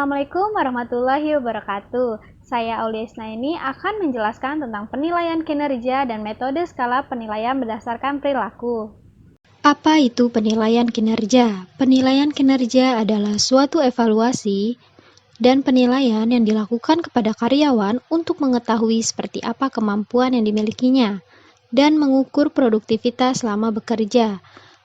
Assalamualaikum warahmatullahi wabarakatuh. Saya Auliesna ini akan menjelaskan tentang penilaian kinerja dan metode skala penilaian berdasarkan perilaku. Apa itu penilaian kinerja? Penilaian kinerja adalah suatu evaluasi dan penilaian yang dilakukan kepada karyawan untuk mengetahui seperti apa kemampuan yang dimilikinya dan mengukur produktivitas selama bekerja.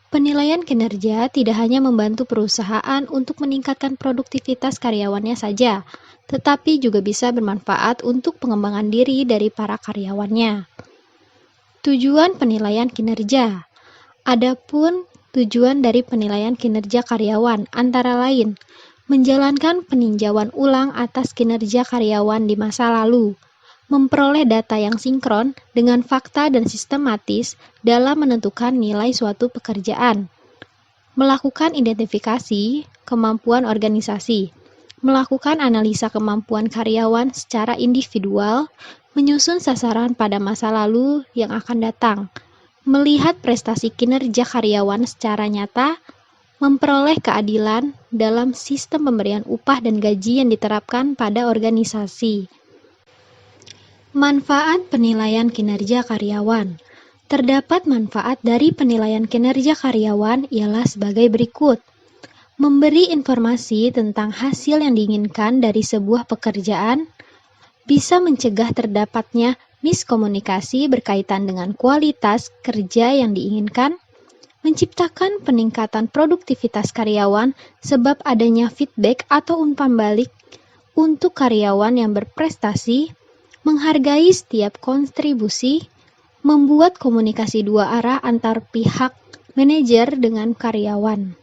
Penilaian kinerja tidak hanya membantu perusahaan untuk meningkatkan produktivitas karyawannya saja, tetapi juga bisa bermanfaat untuk pengembangan diri dari para karyawannya. Tujuan penilaian kinerja. Adapun tujuan dari penilaian kinerja karyawan antara lain menjalankan peninjauan ulang atas kinerja karyawan di masa lalu, memperoleh data yang sinkron dengan fakta dan sistematis dalam menentukan nilai suatu pekerjaan, melakukan identifikasi kemampuan organisasi, melakukan analisa kemampuan karyawan secara individual, menyusun sasaran pada masa lalu yang akan datang, melihat prestasi kinerja karyawan secara nyata, memperoleh keadilan dalam sistem pemberian upah dan gaji yang diterapkan pada organisasi. Manfaat penilaian kinerja karyawan. Terdapat manfaat dari penilaian kinerja karyawan ialah sebagai berikut. Memberi informasi tentang hasil yang diinginkan dari sebuah pekerjaan, bisa mencegah terdapatnya miskomunikasi berkaitan dengan kualitas kerja yang diinginkan, menciptakan peningkatan produktivitas karyawan sebab adanya feedback atau umpan balik untuk karyawan yang berprestasi, menghargai setiap kontribusi, membuat komunikasi dua arah antar pihak manajer dengan karyawan.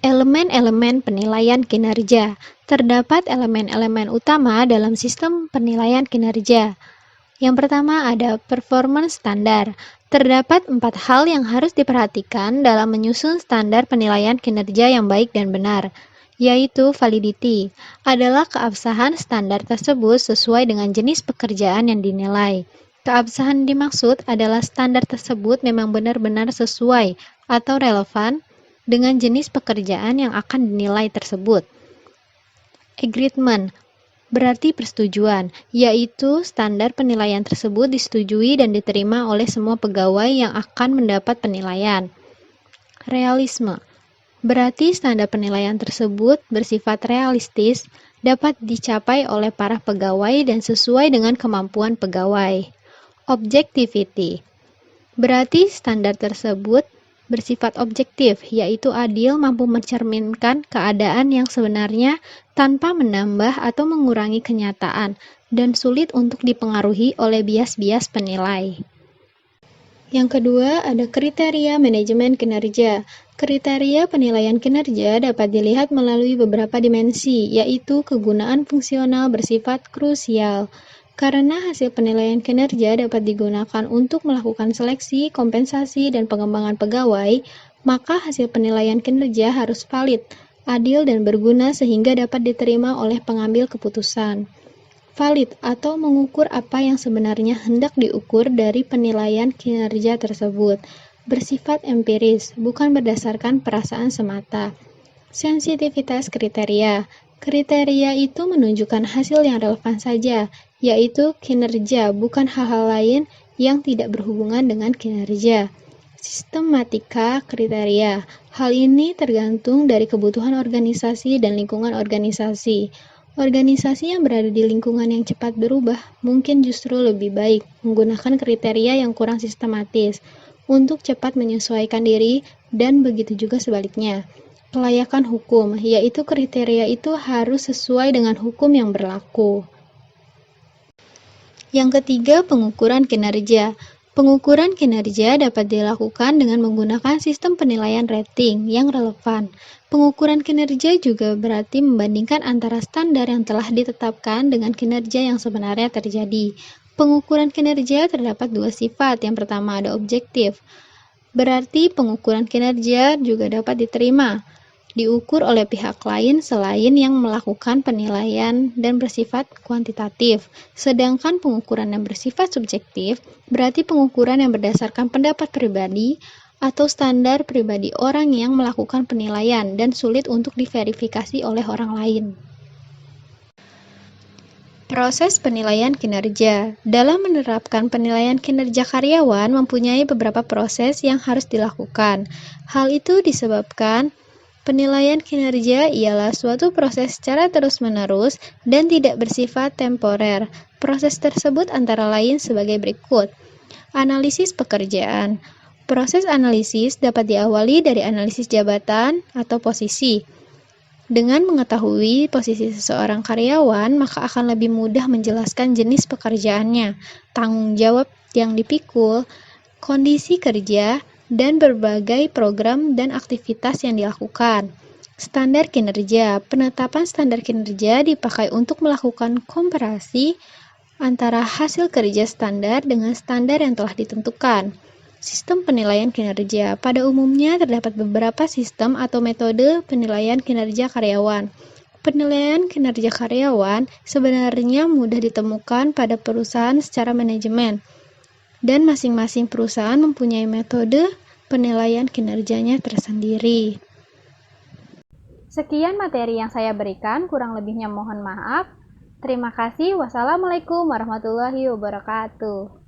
Elemen-elemen penilaian kinerja. Terdapat elemen-elemen utama dalam sistem penilaian kinerja. Yang pertama ada performance standar. Terdapat 4 hal yang harus diperhatikan dalam menyusun standar penilaian kinerja yang baik dan benar, yaitu validity, adalah keabsahan standar tersebut sesuai dengan jenis pekerjaan yang dinilai. Keabsahan dimaksud adalah standar tersebut memang benar-benar sesuai atau relevan dengan jenis pekerjaan yang akan dinilai tersebut. Agreement berarti persetujuan, yaitu standar penilaian tersebut disetujui dan diterima oleh semua pegawai yang akan mendapat penilaian. Realisme berarti standar penilaian tersebut bersifat realistis, dapat dicapai oleh para pegawai dan sesuai dengan kemampuan pegawai. Objectivity berarti standar tersebut bersifat objektif, yaitu adil, mampu mencerminkan keadaan yang sebenarnya tanpa menambah atau mengurangi kenyataan, dan sulit untuk dipengaruhi oleh bias-bias penilai. Yang kedua, ada kriteria manajemen kinerja. Kriteria penilaian kinerja dapat dilihat melalui beberapa dimensi, yaitu kegunaan fungsional bersifat krusial. Karena hasil penilaian kinerja dapat digunakan untuk melakukan seleksi, kompensasi, dan pengembangan pegawai, maka hasil penilaian kinerja harus valid, adil, dan berguna sehingga dapat diterima oleh pengambil keputusan. Valid atau mengukur apa yang sebenarnya hendak diukur dari penilaian kinerja tersebut, bersifat empiris, bukan berdasarkan perasaan semata. Sensitivitas kriteria. Kriteria itu menunjukkan hasil yang relevan saja, yaitu kinerja, bukan hal-hal lain yang tidak berhubungan dengan kinerja. Sistematika kriteria. Hal ini tergantung dari kebutuhan organisasi dan lingkungan organisasi. Organisasi yang berada di lingkungan yang cepat berubah mungkin justru lebih baik menggunakan kriteria yang kurang sistematis untuk cepat menyesuaikan diri, dan begitu juga sebaliknya. Kelayakan hukum, yaitu kriteria itu harus sesuai dengan hukum yang berlaku. Yang ketiga, pengukuran kinerja. Pengukuran kinerja dapat dilakukan dengan menggunakan sistem penilaian rating yang relevan. Pengukuran kinerja juga berarti membandingkan antara standar yang telah ditetapkan dengan kinerja yang sebenarnya terjadi. Pengukuran kinerja terdapat 2 sifat. Yang pertama ada objektif. Berarti pengukuran kinerja juga dapat diterima, diukur oleh pihak lain selain yang melakukan penilaian dan bersifat kuantitatif. Sedangkan pengukuran yang bersifat subjektif berarti pengukuran yang berdasarkan pendapat pribadi atau standar pribadi orang yang melakukan penilaian dan sulit untuk diverifikasi oleh orang lain. Proses penilaian kinerja. Dalam menerapkan penilaian kinerja karyawan mempunyai beberapa proses yang harus dilakukan. Hal itu disebabkan penilaian kinerja ialah suatu proses secara terus-menerus dan tidak bersifat temporer. Proses tersebut antara lain sebagai berikut. Analisis pekerjaan. Proses analisis dapat diawali dari analisis jabatan atau posisi. Dengan mengetahui posisi seseorang karyawan, maka akan lebih mudah menjelaskan jenis pekerjaannya, tanggung jawab yang dipikul, kondisi kerja, dan berbagai program dan aktivitas yang dilakukan. Standar kinerja. Penetapan standar kinerja dipakai untuk melakukan komparasi antara hasil kerja standar dengan standar yang telah ditentukan. Sistem penilaian kinerja. Pada umumnya terdapat beberapa sistem atau metode penilaian kinerja karyawan. Penilaian kinerja karyawan sebenarnya mudah ditemukan pada perusahaan secara manajemen, dan masing-masing perusahaan mempunyai metode penilaian kinerjanya tersendiri. Sekian materi yang saya berikan, kurang lebihnya mohon maaf. Terima kasih. Wassalamualaikum warahmatullahi wabarakatuh.